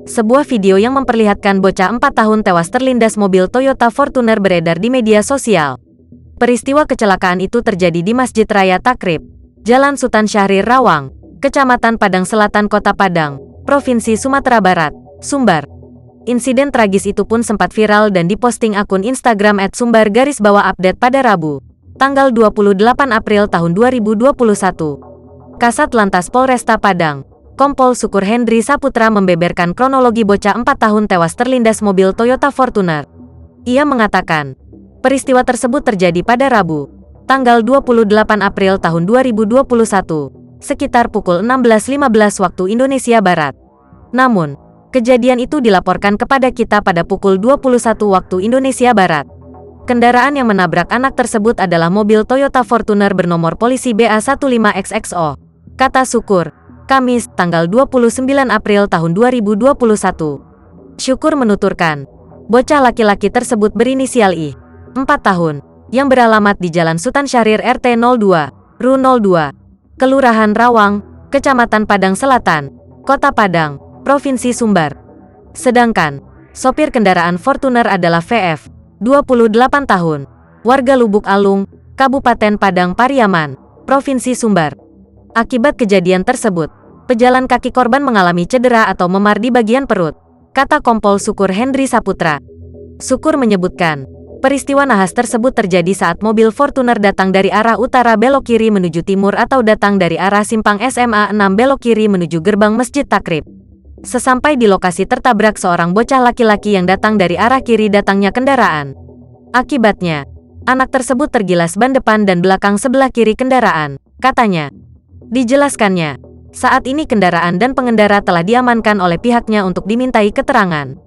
Sebuah video yang memperlihatkan bocah 4 tahun tewas terlindas mobil Toyota Fortuner beredar di media sosial. Peristiwa kecelakaan itu terjadi di Masjid Raya Takrib, Jalan Sultan Syahrir Rawang, Kecamatan Padang Selatan, Kota Padang, Provinsi Sumatera Barat, Sumbar. Insiden tragis itu pun sempat viral dan diposting akun Instagram @sumbar_update pada Rabu, tanggal 28 April tahun 2021. Kasat Lantas Polresta Padang, Kompol Syukur Hendry Saputra membeberkan kronologi bocah 4 tahun tewas terlindas mobil Toyota Fortuner. Ia mengatakan, peristiwa tersebut terjadi pada Rabu, tanggal 28 April tahun 2021, sekitar pukul 16.15 waktu Indonesia Barat. Namun, kejadian itu dilaporkan kepada kita pada pukul 21 waktu Indonesia Barat. Kendaraan yang menabrak anak tersebut adalah mobil Toyota Fortuner bernomor polisi BA15XXO, kata Syukur. Kamis, tanggal 29 April tahun 2021. Syukur menuturkan, bocah laki-laki tersebut berinisial I, 4 tahun, yang beralamat di Jalan Sultan Syahrir RT 02, RU 02, Kelurahan Rawang, Kecamatan Padang Selatan, Kota Padang, Provinsi Sumbar. Sedangkan, sopir kendaraan Fortuner adalah VF, 28 tahun, warga Lubuk Alung, Kabupaten Padang Pariaman, Provinsi Sumbar. Akibat kejadian tersebut, pejalan kaki korban mengalami cedera atau memar di bagian perut, kata Kompol Syukur Hendry Saputra. Syukur menyebutkan, peristiwa nahas tersebut terjadi saat mobil Fortuner datang dari arah utara belok kiri menuju timur atau datang dari arah simpang SMA 6 belok kiri menuju gerbang Masjid Takrib. Sesampai di lokasi tertabrak seorang bocah laki-laki yang datang dari arah kiri datangnya kendaraan. Akibatnya, anak tersebut tergilas ban depan dan belakang sebelah kiri kendaraan, katanya. Dijelaskannya, saat ini kendaraan dan pengendara telah diamankan oleh pihaknya untuk dimintai keterangan.